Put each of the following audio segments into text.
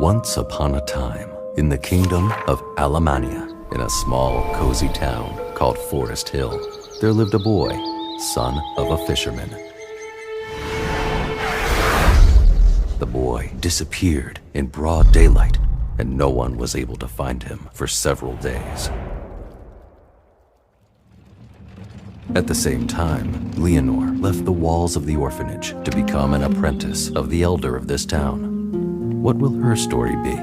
Once upon a time, in the kingdom of Alemania, in a small, cozy town called Foresthill, there lived a boy, son of a fisherman. The boy disappeared in broad daylight, and no one was able to find him for several days. At the same time, Leonor left the walls of the orphanage to become an apprentice of the elder of this town. What will her story be?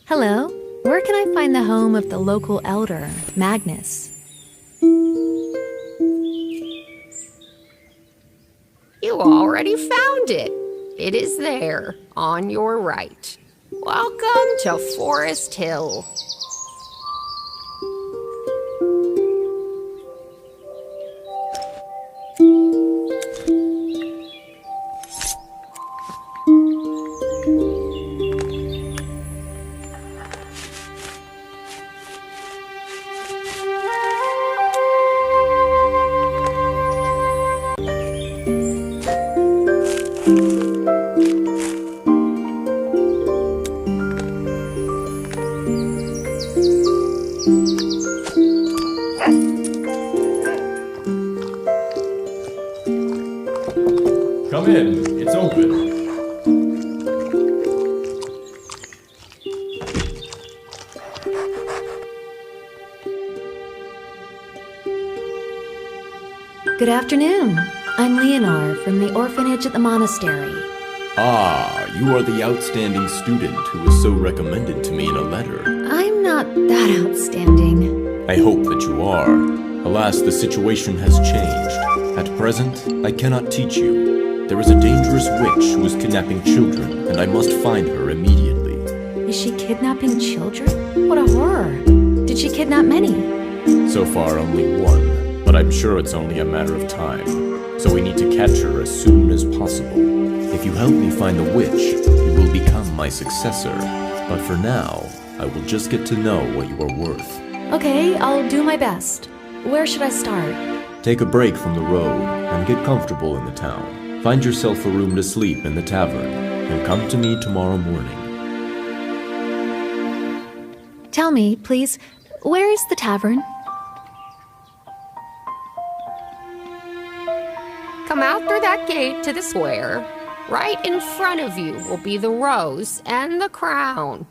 Hello, where can I find the home of the local elder, Magnus? You already found it. It is there, on your right. Welcome to Foresthill. Come in, it's open. Good afternoon. I'm Leonor from the orphanage at the monastery. Ah, you are the outstanding student who was so recommended to me in a letter. I'm not that outstanding. I hope that you are. Alas, the situation has changed. At present, I cannot teach you. There is a dangerous witch who is kidnapping children, and I must find her immediately. Is she kidnapping children? What a horror. Did she kidnap many? So far, only one, but I'm sure it's only a matter of time. So we need to catch her as soon as possible. If you help me find the witch, you will become my successor. But for now, I will just get to know what you are worth. Okay, I'll do my best. Where should I start? Take a break from the road and get comfortable in the town. Find yourself a room to sleep in the tavern and come to me tomorrow morning. Tell me, please, where is the tavern? Come out through that gate to the square. Right in front of you will be the rose and the crown.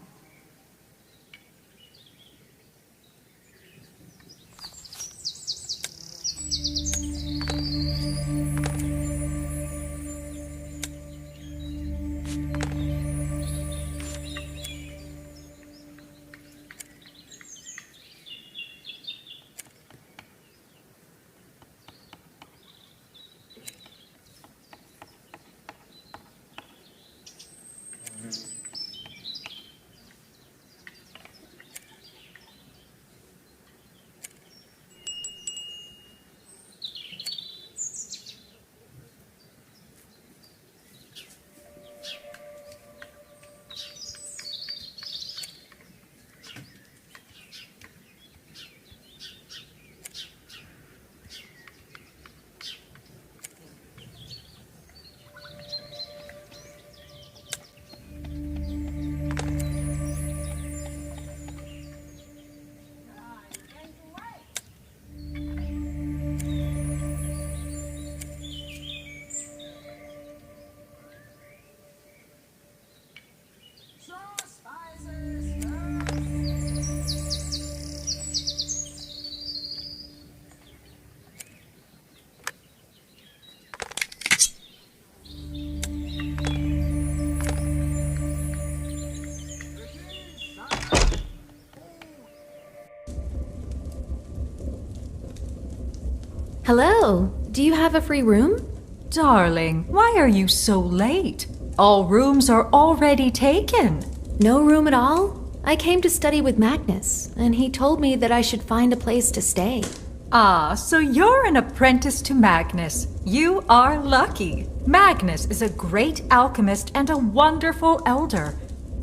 Hello, do you have a free room? Darling, why are you so late? All rooms are already taken. No room at all? I came to study with Magnus, and he told me that I should find a place to stay. Ah, so you're an apprentice to Magnus. You are lucky. Magnus is a great alchemist and a wonderful elder.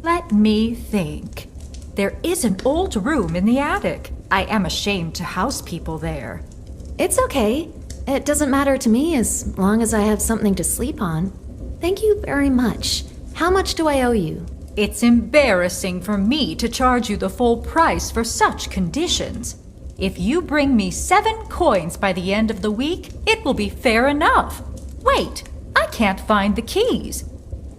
Let me think. There is an old room in the attic. I am ashamed to house people there. It's okay. It doesn't matter to me as long as I have something to sleep on. Thank you very much. How much do I owe you? It's embarrassing for me to charge you the full price for such conditions. If you bring me 7 coins by the end of the week, it will be fair enough. Wait, I can't find the keys.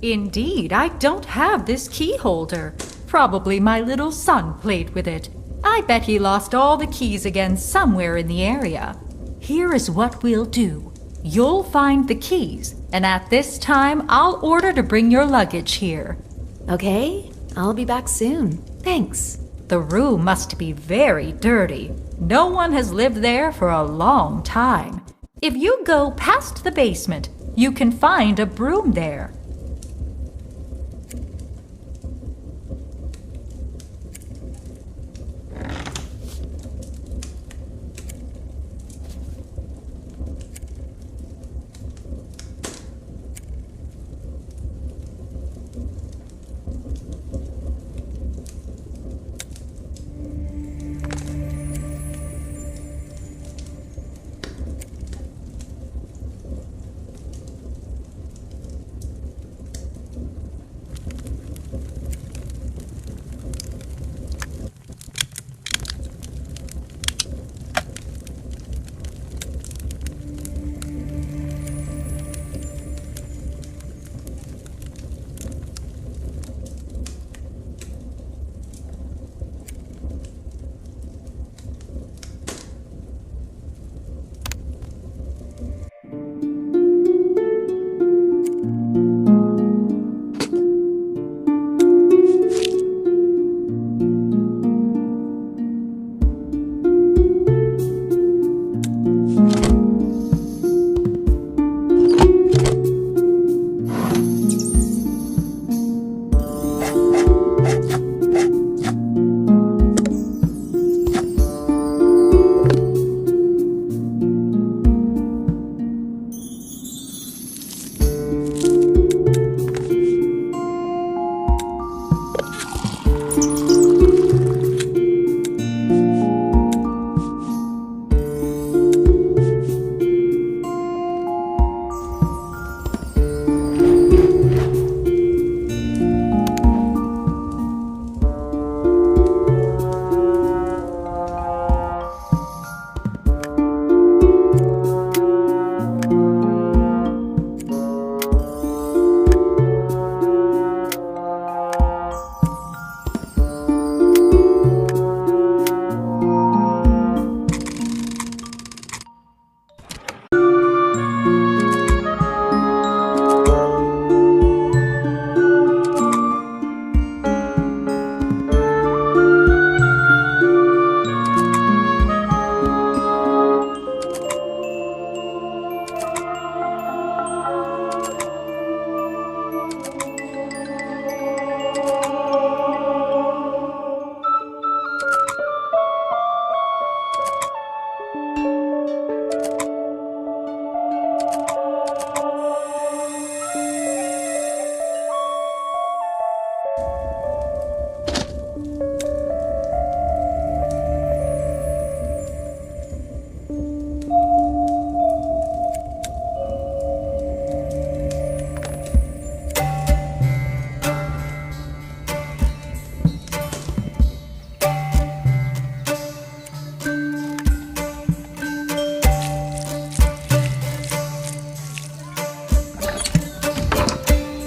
Indeed, I don't have this key holder. Probably my little son played with it. I bet he lost all the keys again somewhere in the area. Here is what we'll do. You'll find the keys, and at this time, I'll order to bring your luggage here. Okay, I'll be back soon. Thanks. The room must be very dirty. No one has lived there for a long time. If you go past the basement, you can find a broom there.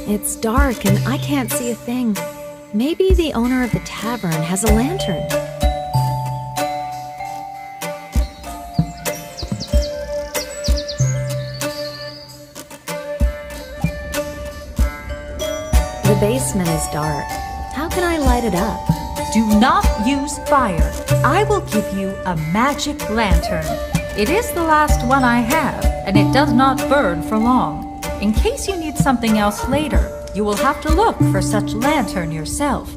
It's dark and I can't see a thing. Maybe the owner of the tavern has a lantern. The basement is dark. How can I light it up? Do not use fire. I will give you a magic lantern. It is the last one I have, and it does not burn for long. In case you need something else later, you will have to look for such lantern yourself.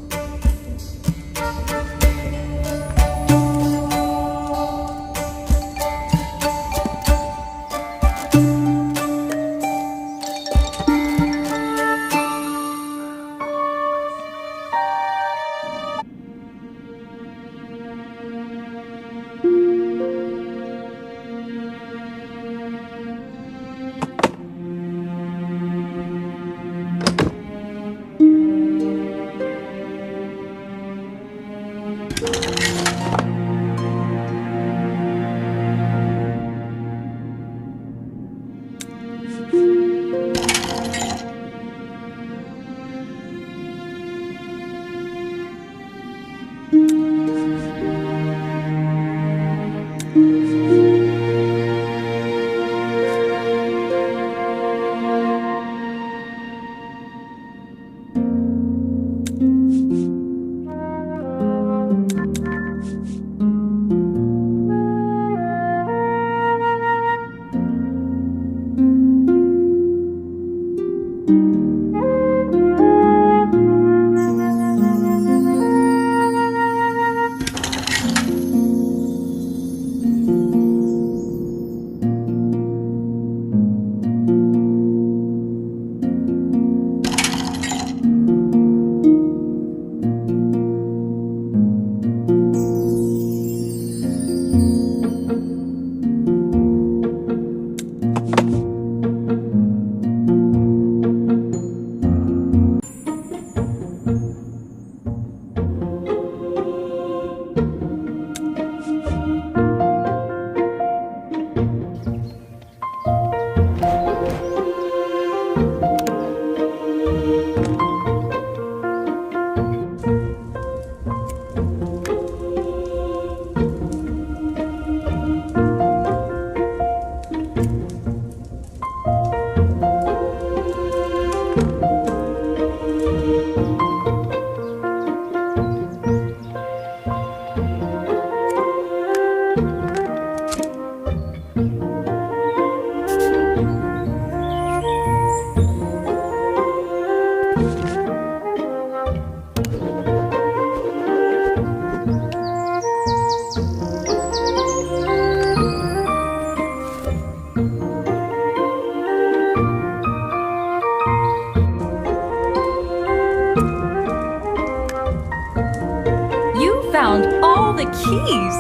Please,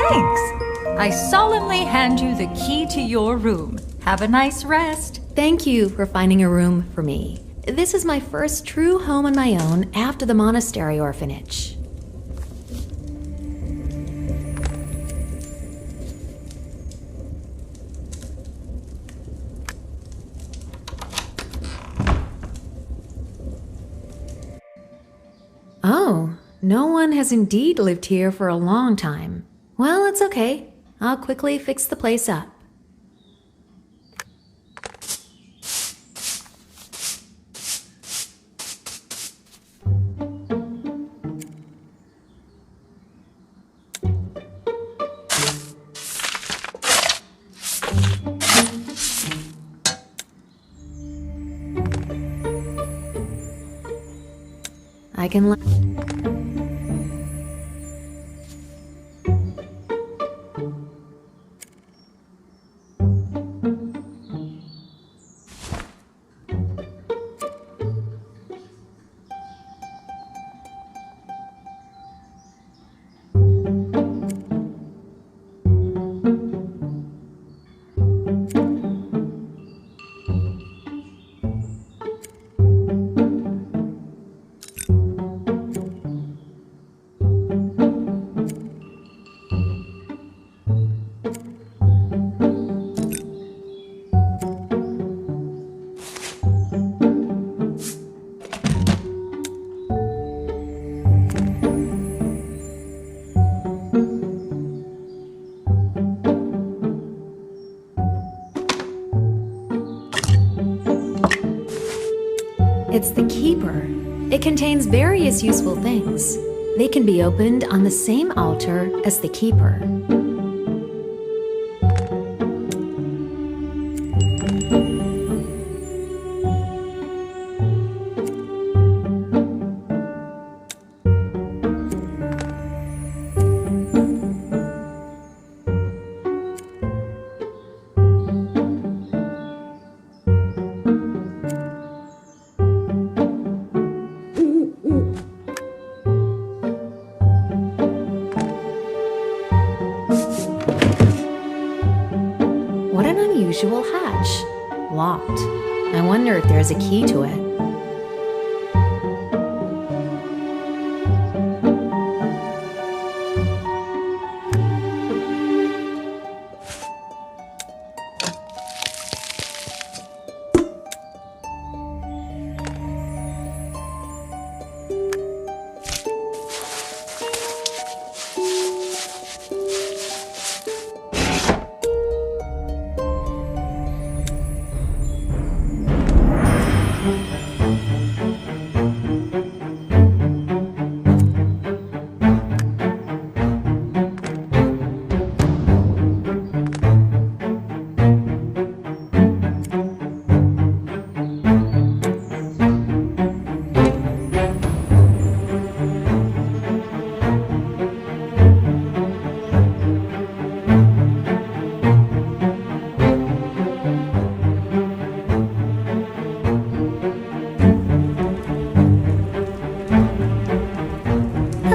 thanks. I solemnly hand you the key to your room. Have a nice rest. Thank you for finding a room for me. This is my first true home on my own after the monastery orphanage. Oh, no one has indeed lived here for a long time. Well, it's okay. I'll quickly fix the place up. I can It's the keeper. It contains various useful things. They can be opened on the same altar as the keeper. What an unusual hatch. Locked. I wonder if there's a key to it.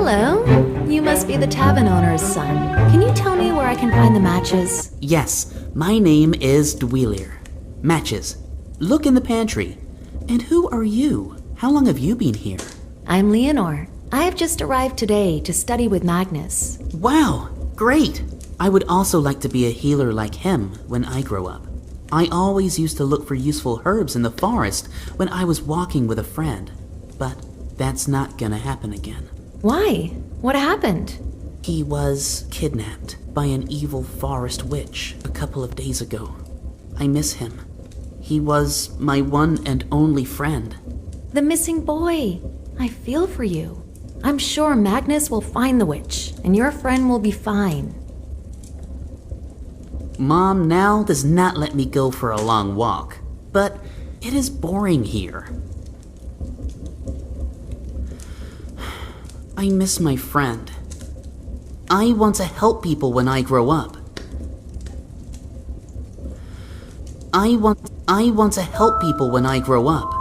Hello? You must be the tavern owner's son. Can you tell me where I can find the matches? Yes, my name is Dwelir. Matches. Look in the pantry. And who are you? How long have you been here? I'm Leonor. I have just arrived today to study with Magnus. Wow, great. I would also like to be a healer like him when I grow up. I always used to look for useful herbs in the forest when I was walking with a friend. But that's not gonna happen again. Why? What happened? He was kidnapped by an evil forest witch a couple of days ago. I miss him. He was my one and only friend. The missing boy. I feel for you. I'm sure Magnus will find the witch, and your friend will be fine. Mom now does not let me go for a long walk, but it is boring here. I miss my friend. I want to help people when I grow up. I want to help people when I grow up.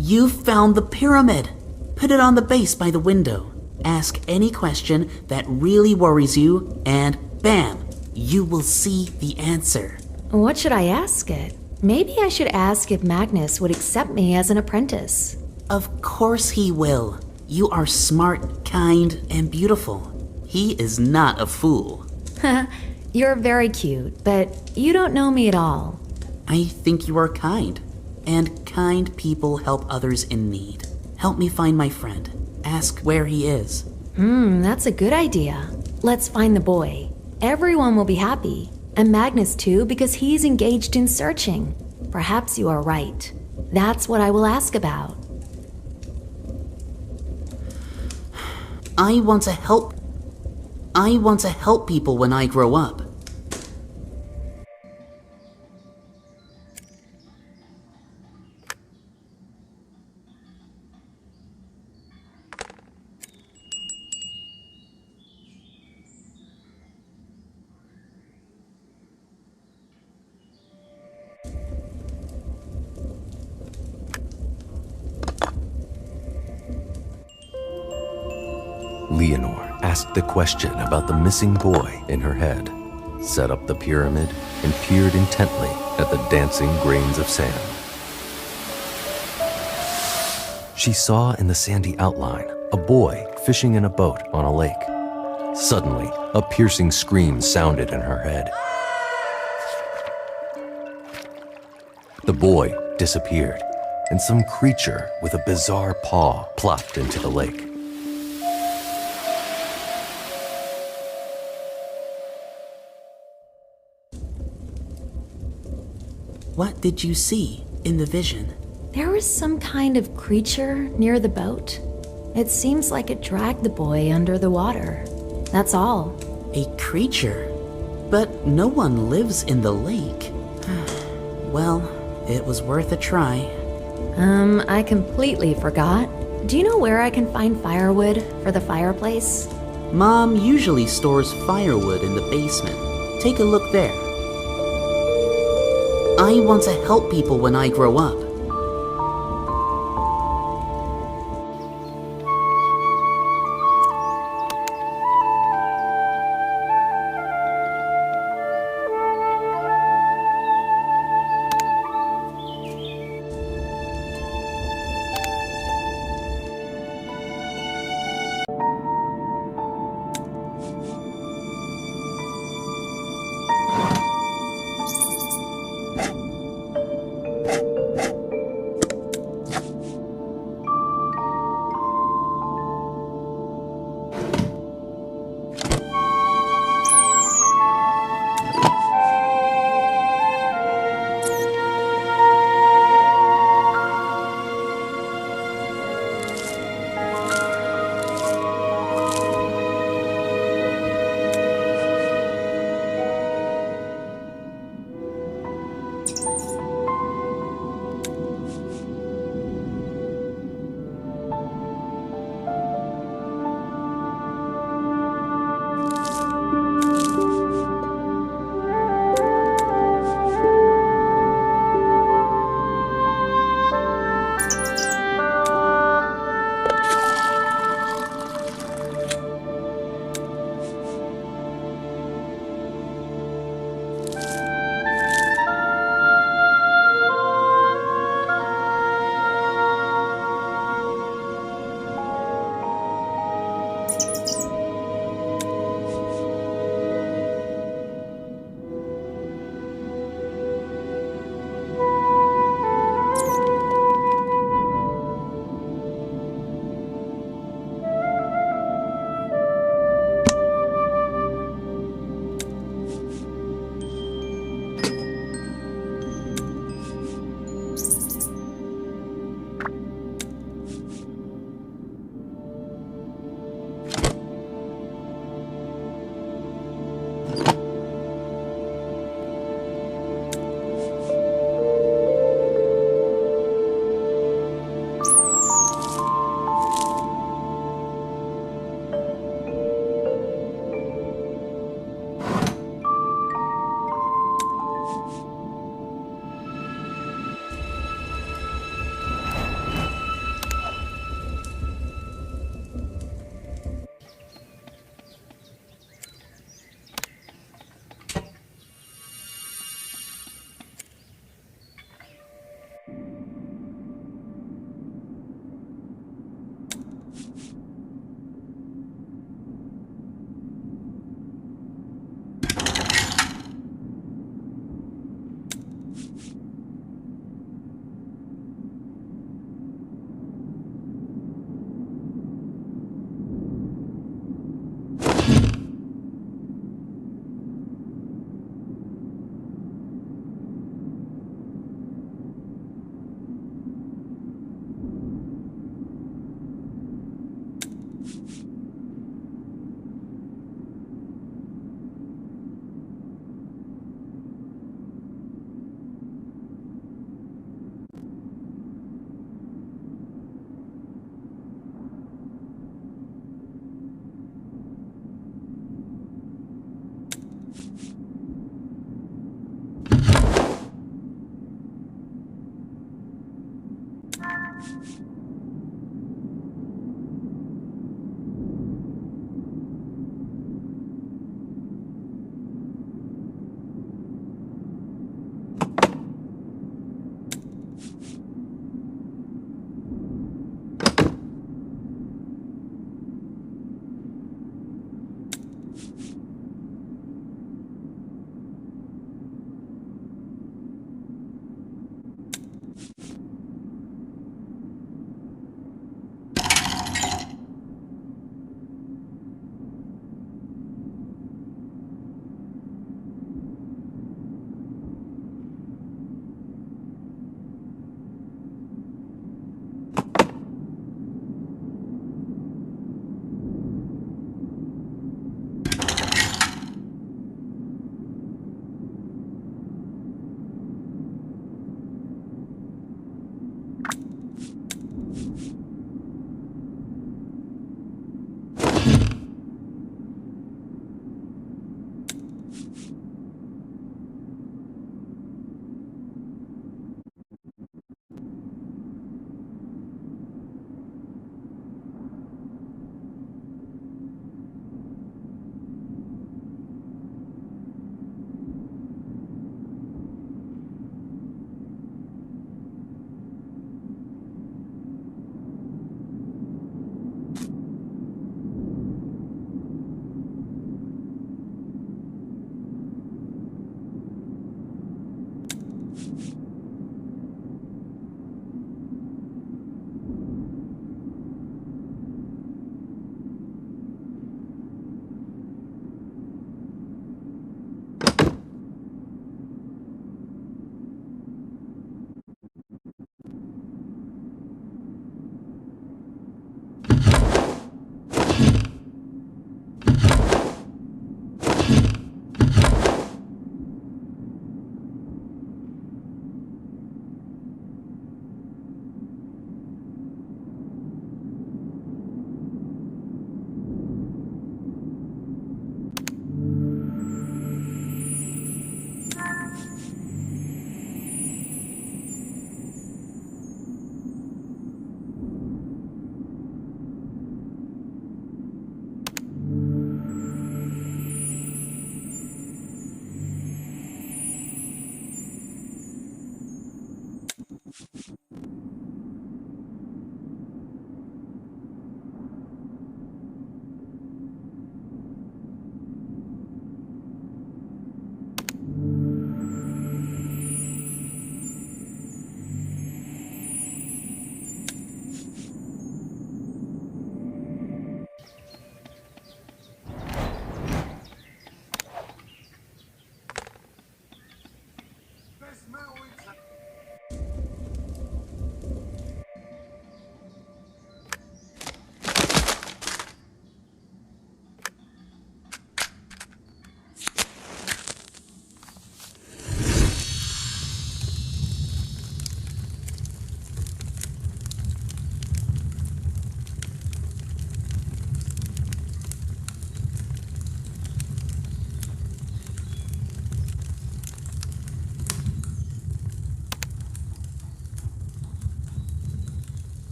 You found the pyramid! Put it on the base by the window. Ask any question that really worries you, and bam! You will see the answer. What should I ask it? Maybe I should ask if Magnus would accept me as an apprentice. Of course he will. You are smart, kind, and beautiful. He is not a fool. You're very cute, but you don't know me at all. I think you are kind, and kind people help others in need. Help me find my friend. Ask where he is. That's a good idea. Let's find the boy. Everyone will be happy. And Magnus too, because he's engaged in searching. Perhaps you are right. That's what I will ask about. I want to help people when I grow up. Leonor asked the question about the missing boy in her head, set up the pyramid, and peered intently at the dancing grains of sand. She saw in the sandy outline a boy fishing in a boat on a lake. Suddenly, a piercing scream sounded in her head. The boy disappeared, and some creature with a bizarre paw plopped into the lake. What did you see in the vision? There was some kind of creature near the boat. It seems like it dragged the boy under the water. That's all. A creature? But no one lives in the lake. Well, it was worth a try. I completely forgot. Do you know where I can find firewood for the fireplace? Mom usually stores firewood in the basement. Take a look there. I want to help people when I grow up.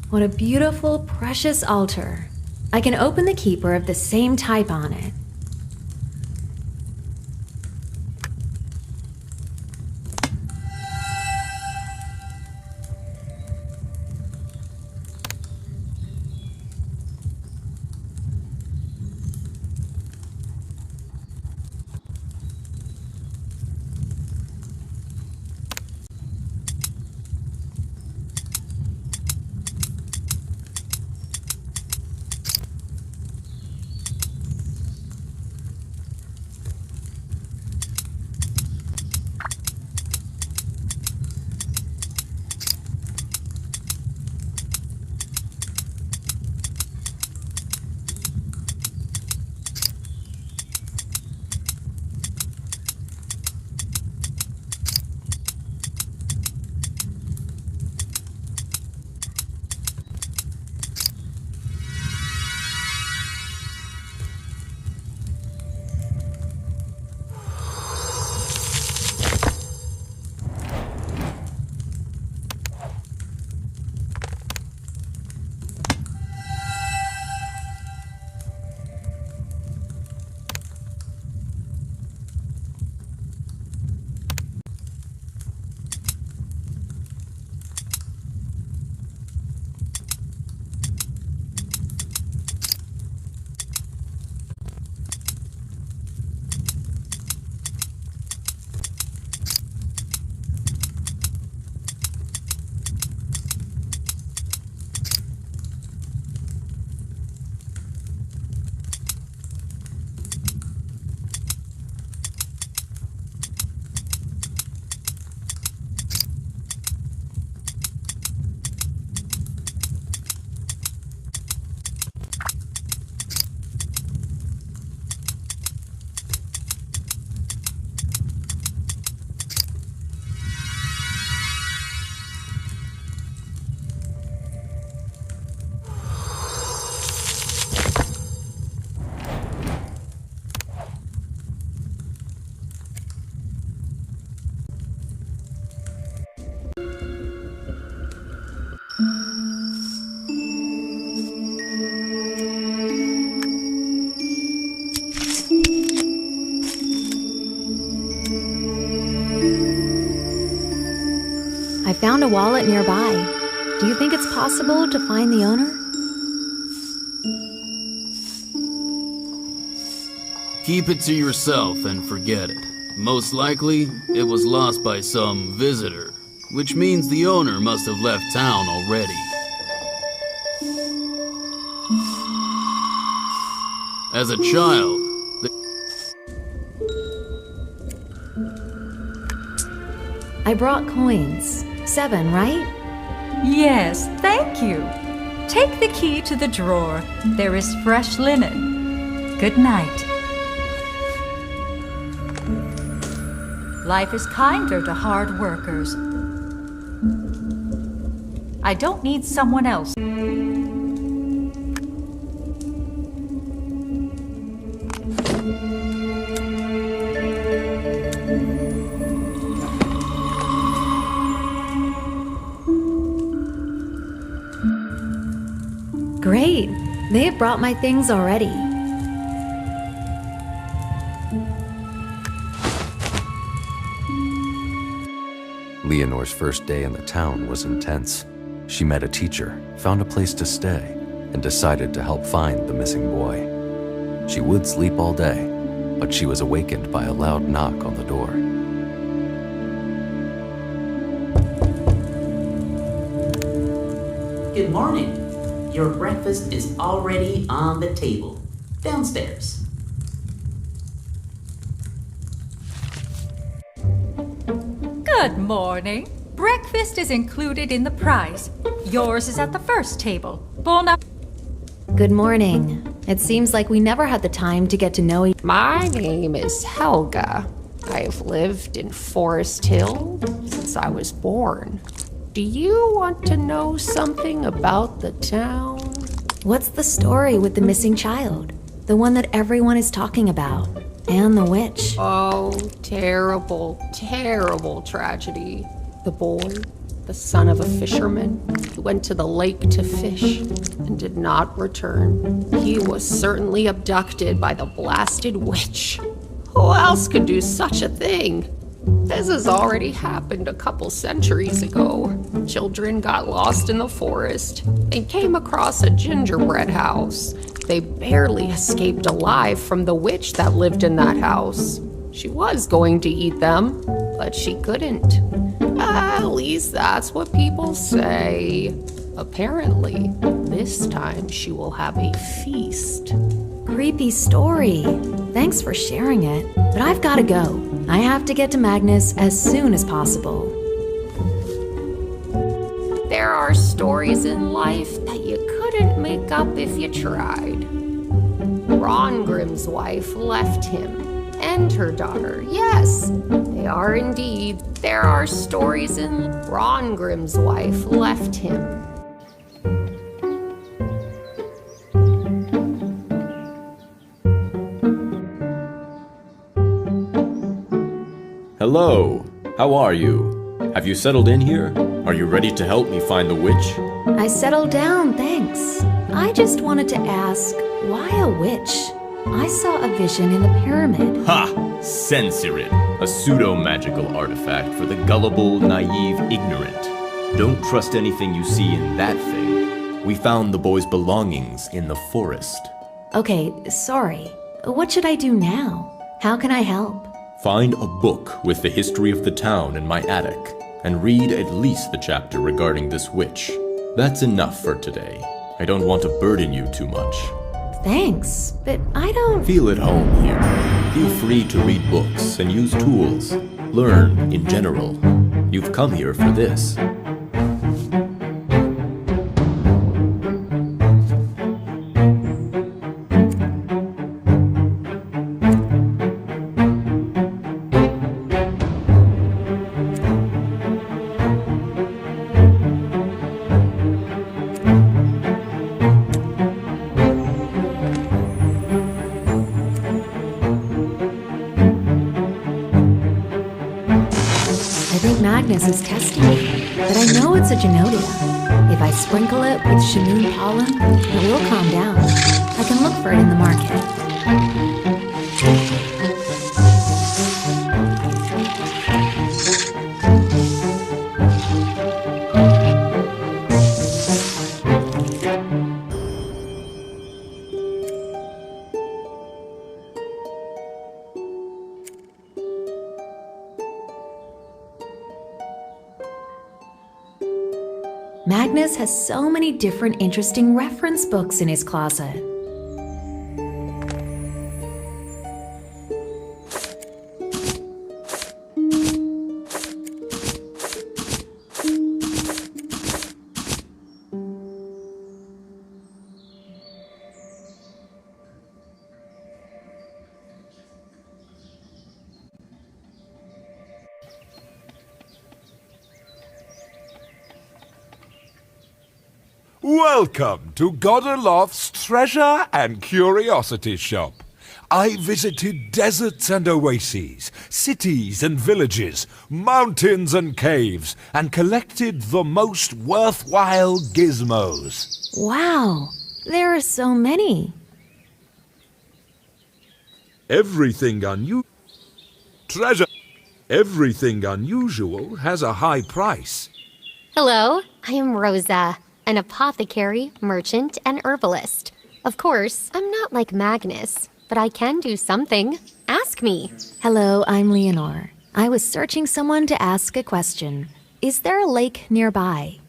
What a beautiful, precious altar. I can open the keeper of the same type on it. found a wallet nearby. Do you think it's possible to find the owner? Keep it to yourself and forget it. Most likely, it was lost by some visitor, which means the owner must have left town already. As a child, I brought coins. 7, right? Yes, thank you. Take the key to the drawer. There is fresh linen. Good night. Life is kinder to hard workers. I don't need someone else. Great. They have brought my things already. Leonor's first day in the town was intense. She met a teacher, found a place to stay, and decided to help find the missing boy. She would sleep all day, but she was awakened by a loud knock on the door. Good morning. Your breakfast is already on the table. Downstairs. Good morning. Breakfast is included in the price. Yours is at the first table. Bon app- Good morning. It seems like we never had the time to get to know each My name is Helga. I've lived in Forest Hill since I was born. Do you want to know something about the town? What's the story with the missing child? The one that everyone is talking about. And the witch. Oh, terrible, terrible tragedy. The boy, the son of a fisherman, who went to the lake to fish and did not return. He was certainly abducted by the blasted witch. Who else could do such a thing? This has already happened a couple centuries ago. Children got lost in the forest and came across a gingerbread house. They barely escaped alive from the witch that lived in that house. She was going to eat them, but she couldn't. At least that's what people say. Apparently, this time she will have a feast. Creepy story. Thanks for sharing it. But I've gotta go. I have to get to Magnus as soon as possible. There are stories in life that you couldn't make up if you tried. Rongrim's wife left him, and her daughter. Yes, they are indeed. There are stories in Rongrim's wife left him. Hello, how are you? Have you settled in here? Are you ready to help me find the witch? I settled down, thanks. I just wanted to ask, why a witch? I saw a vision in the pyramid. Ha! Censor it. A pseudo-magical artifact for the gullible, naive, ignorant. Don't trust anything you see in that thing. We found the boy's belongings in the forest. Okay, sorry. What should I do now? How can I help? Find a book with the history of the town in my attic, and read at least the chapter regarding this witch. That's enough for today. I don't want to burden you too much. Thanks, but I don't... Feel at home here. Feel free to read books and use tools. Learn in general. You've come here for this. I think Magnus is testing me, but I know it's a Genodia. If I sprinkle it with Shimoon pollen, it will calm down. I can look for it in the market. Magnus has so many different interesting reference books in his closet. Welcome to Godoloft's Treasure and Curiosity Shop. I visited deserts and oases, cities and villages, mountains and caves, and collected the most worthwhile gizmos. Wow, there are so many. Everything unusual has a high price. Hello, I am Rosa, an apothecary, merchant, and herbalist. Of course, I'm not like Magnus, but I can do something. Ask me. Hello, I'm Leonor. I was searching someone to ask a question. Is there a lake nearby?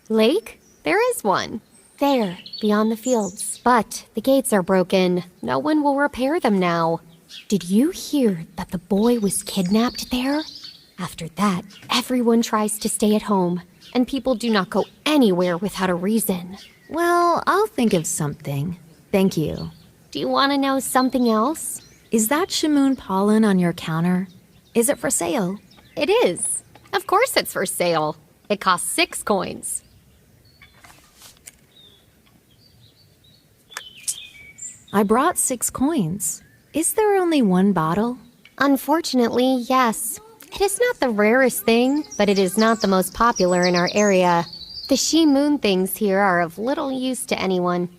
Lake? There is one. There, beyond the fields. But the gates are broken. No one will repair them now. Did you hear that the boy was kidnapped there? After that, everyone tries to stay at home, and people do not go anywhere without a reason. Well, I'll think of something. Thank you. Do you want to know something else? Is that shamoon pollen on your counter? Is it for sale? It is. Of course it's for sale. It costs 6 coins. I brought 6 coins. Is there only one bottle? Unfortunately, yes. It is not the rarest thing, but it is not the most popular in our area. The she-moon things here are of little use to anyone.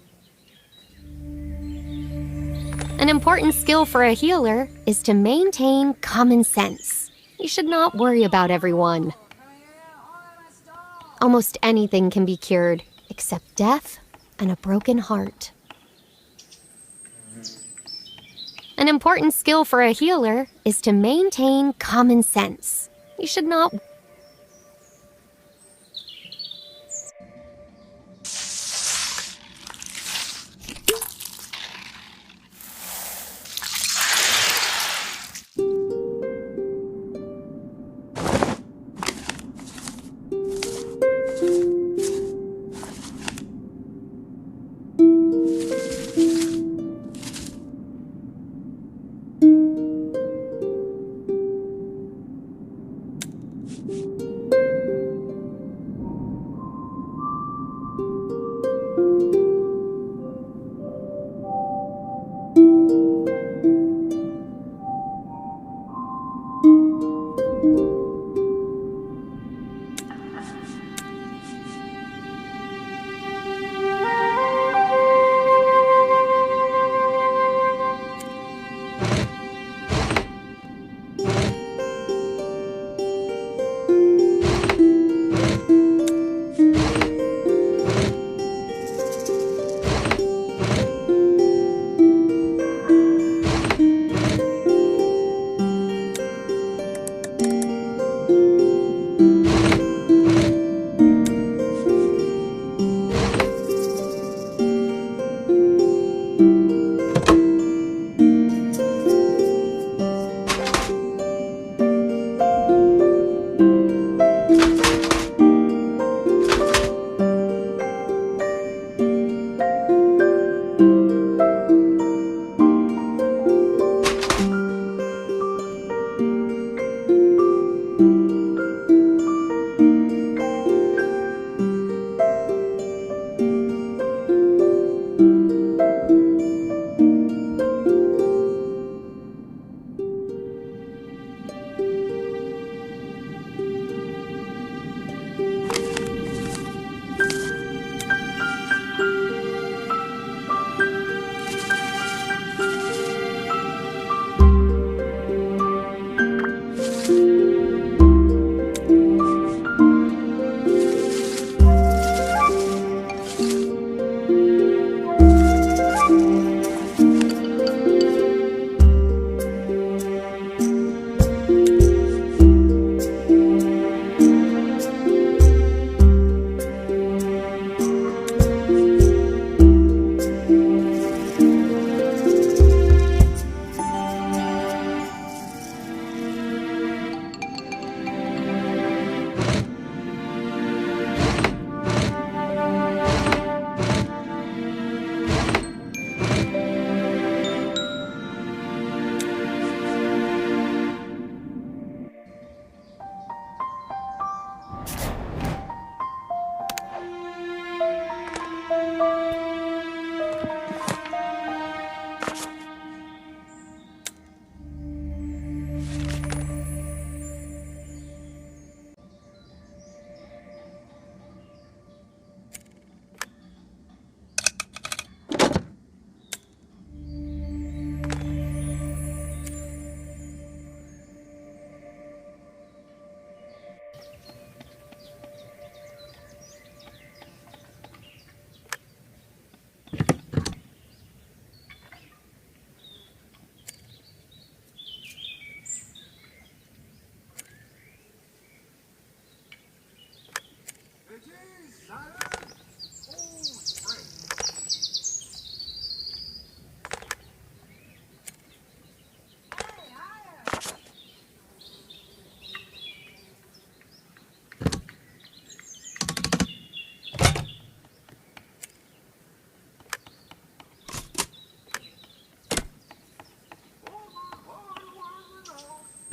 An important skill for a healer is to maintain common sense. You should not worry about everyone. Almost anything can be cured, except death and a broken heart. An important skill for a healer is to maintain common sense. You should not...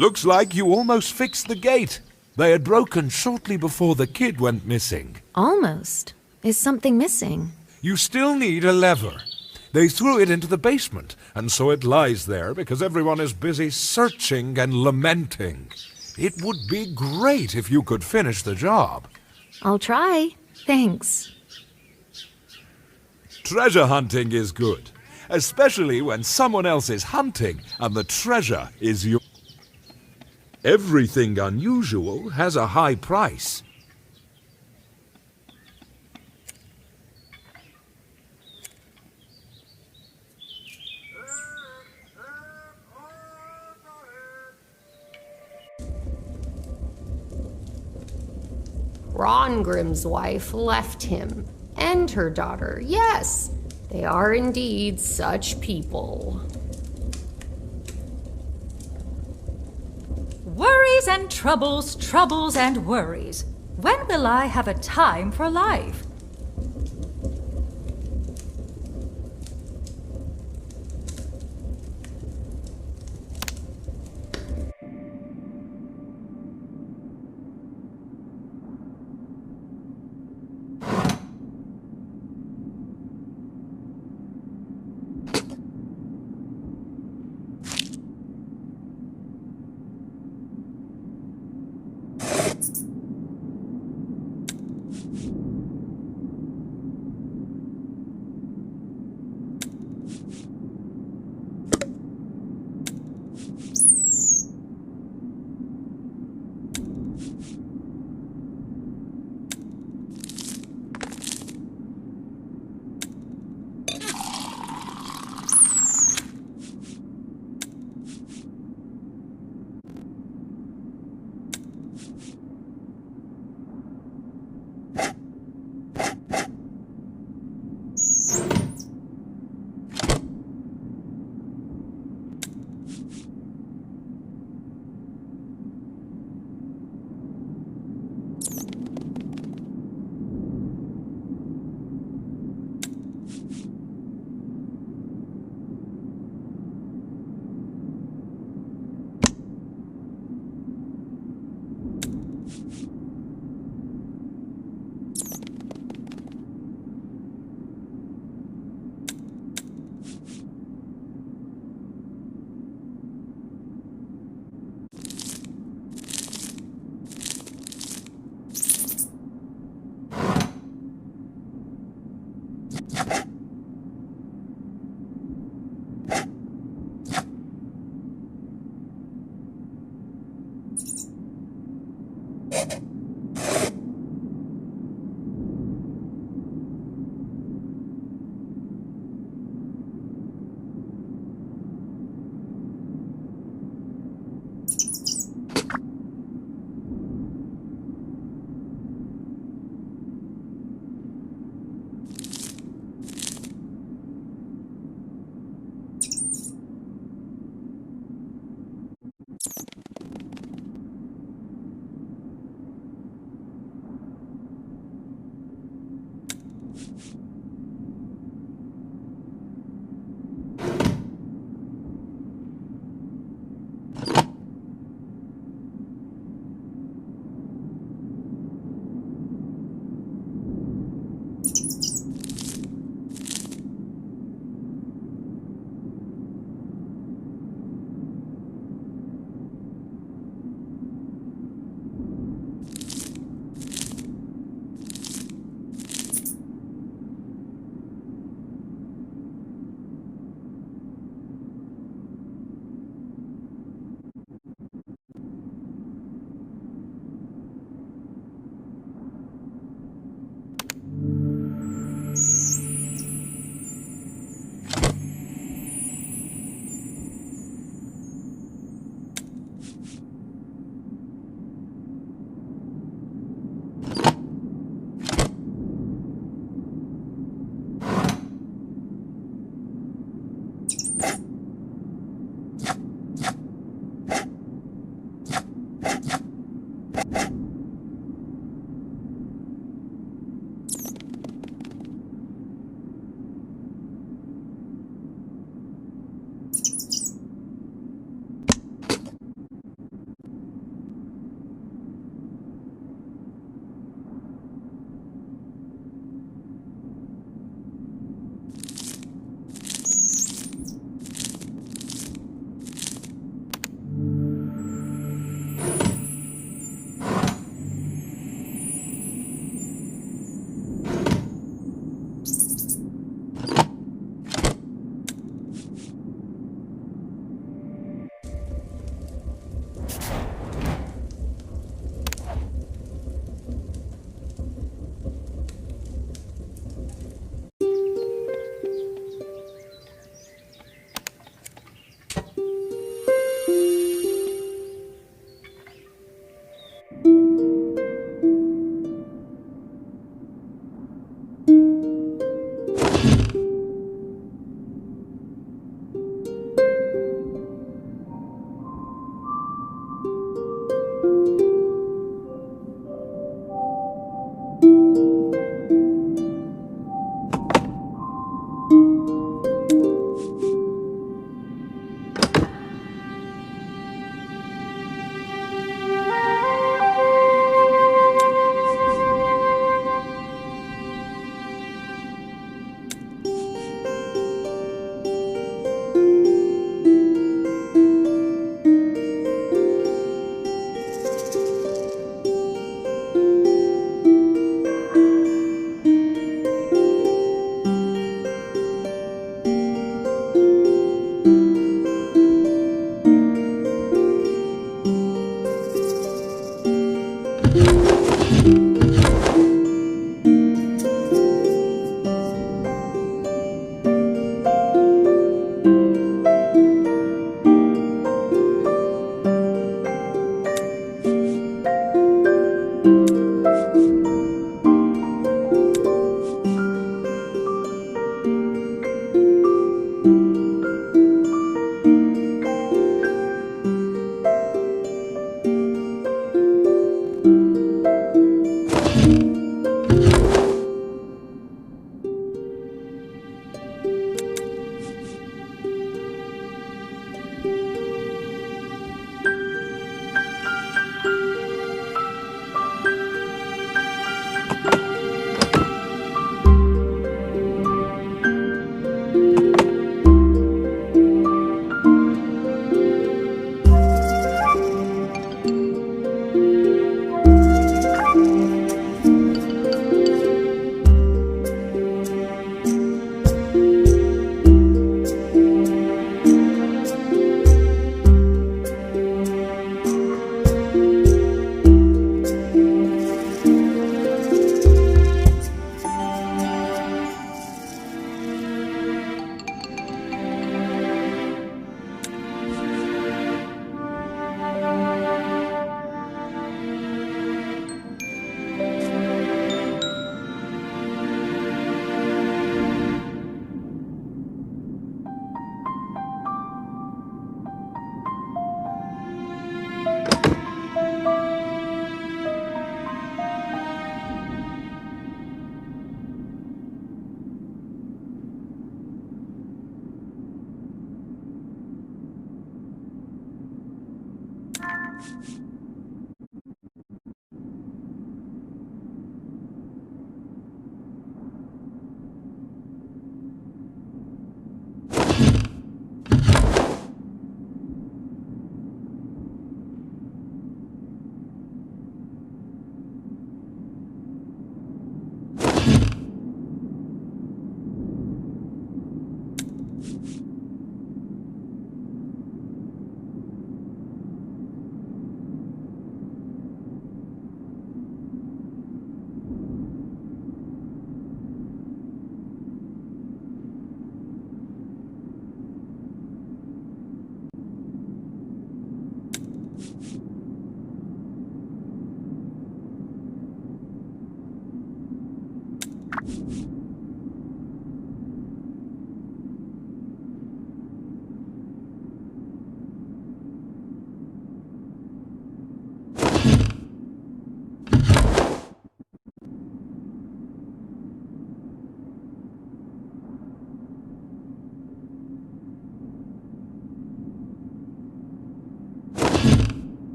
Looks like you almost fixed the gate. They had broken shortly before the kid went missing. Almost. Is something missing? You still need a lever. They threw it into the basement, and so it lies there because everyone is busy searching and lamenting. It would be great if you could finish the job. I'll try. Thanks. Treasure hunting is good, especially when someone else is hunting and the treasure is yours. Everything unusual has a high price. Rongrim's wife left him, and her daughter. Yes, they are indeed such people. Worries and troubles, troubles and worries. When will I have a time for life?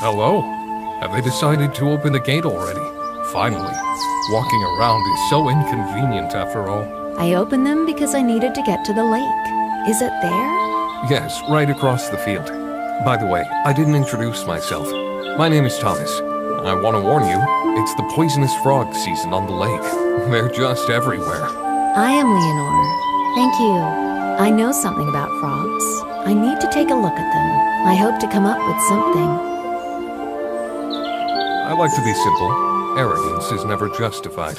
Hello? Have they decided to open the gate already? Finally. Walking around is so inconvenient after all. I opened them because I needed to get to the lake. Is it there? Yes, right across the field. By the way, I didn't introduce myself. My name is Thomas. I want to warn you, it's the poisonous frog season on the lake. They're just everywhere. I am Leonor. Thank you. I know something about frogs. I need to take a look at them. I hope to come up with something. I like to be simple. Arrogance is never justified.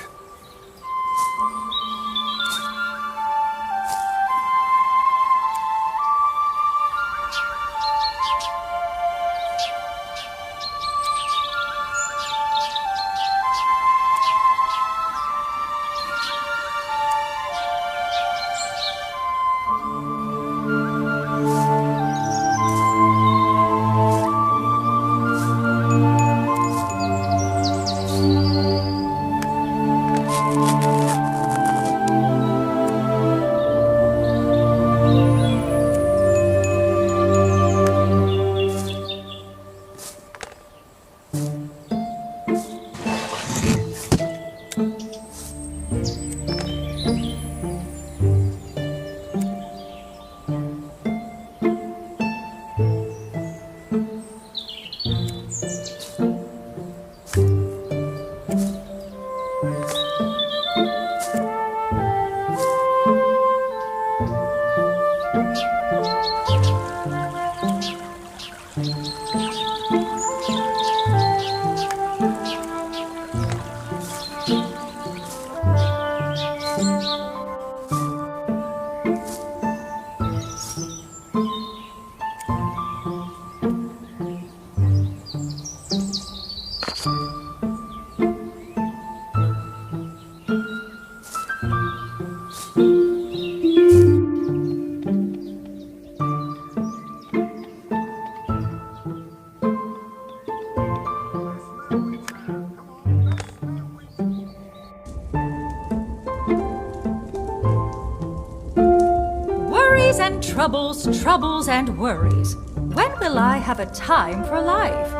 Worries and troubles, troubles and worries. When will I have a time for life?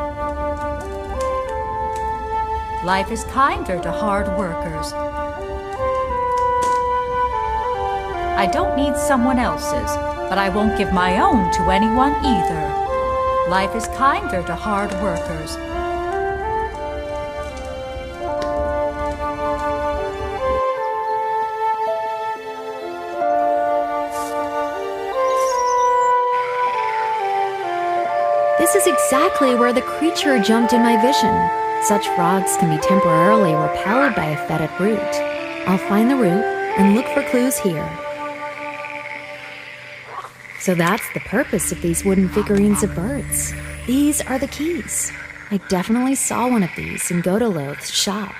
Life is kinder to hard workers. I don't need someone else's, but I won't give my own to anyone either. Life is kinder to hard workers. This is exactly where the creature jumped in my vision. Such frogs can be temporarily repelled by a fetid root. I'll find the root and look for clues here. So that's the purpose of these wooden figurines of birds. These are the keys. I definitely saw one of these in Godoloth's shop.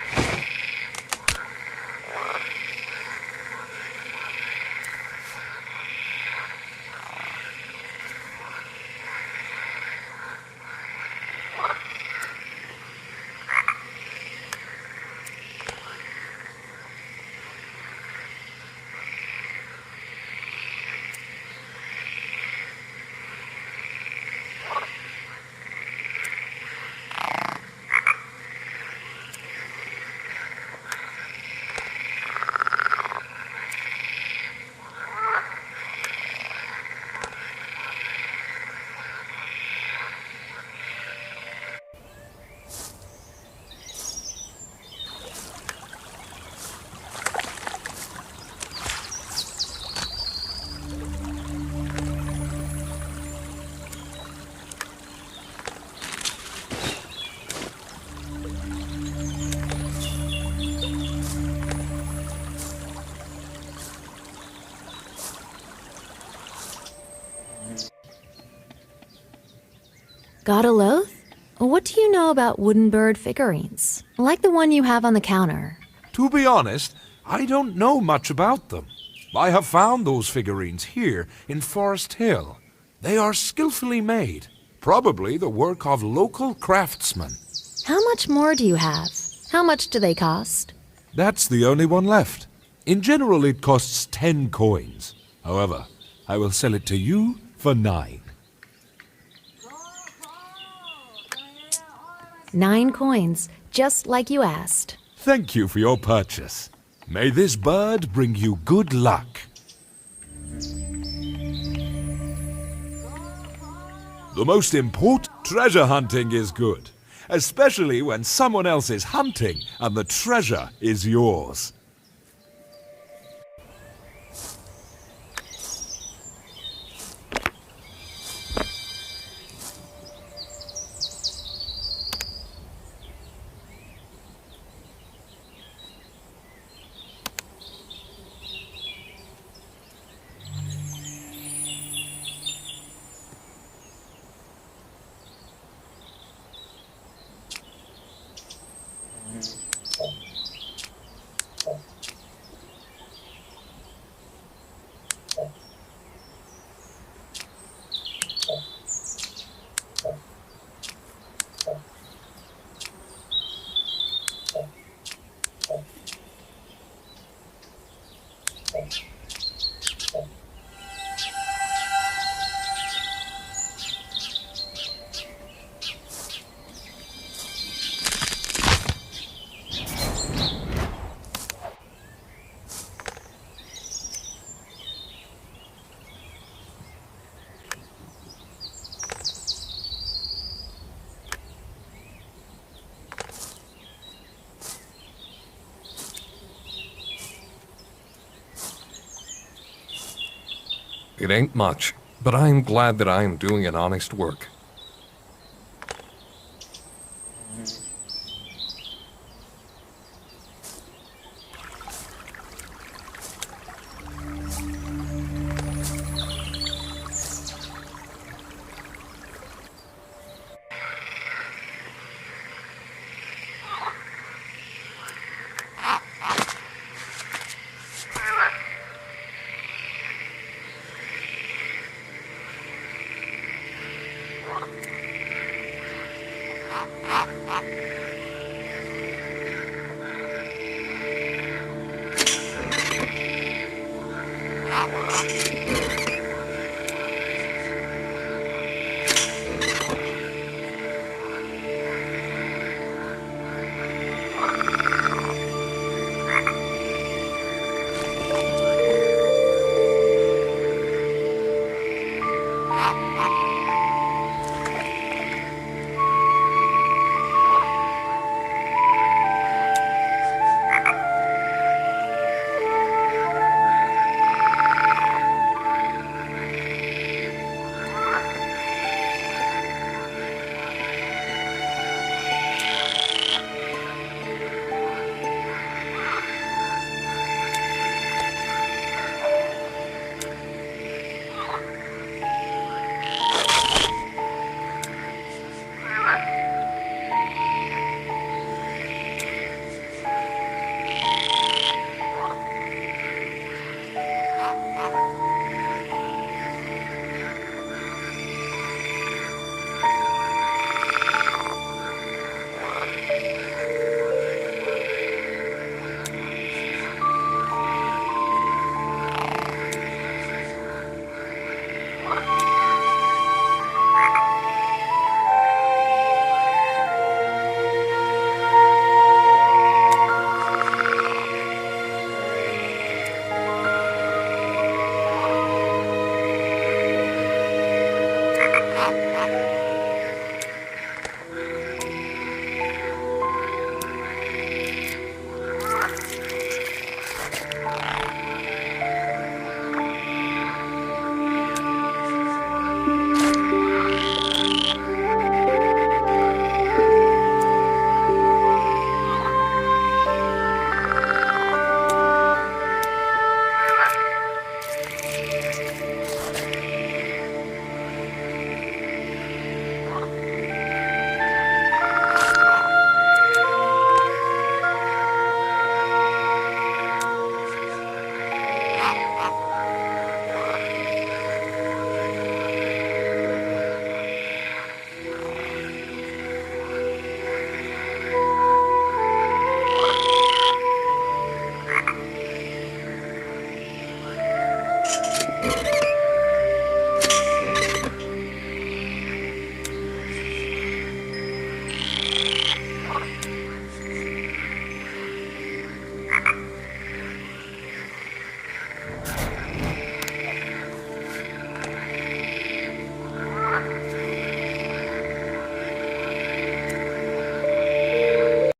Godoloth? What do you know about wooden bird figurines? Like the one you have on the counter. To be honest, I don't know much about them. I have found those figurines here in Foresthill. They are skillfully made, probably the work of local craftsmen. How much more do you have? How much do they cost? That's the only one left. In general, it costs 10 coins. However, I will sell it to you for 9. 9 coins, just like you asked. Thank you for your purchase. May this bird bring you good luck. The most important treasure hunting is good, especially when someone else is hunting and the treasure is yours. It ain't much, but I am glad that I am doing an honest work. common.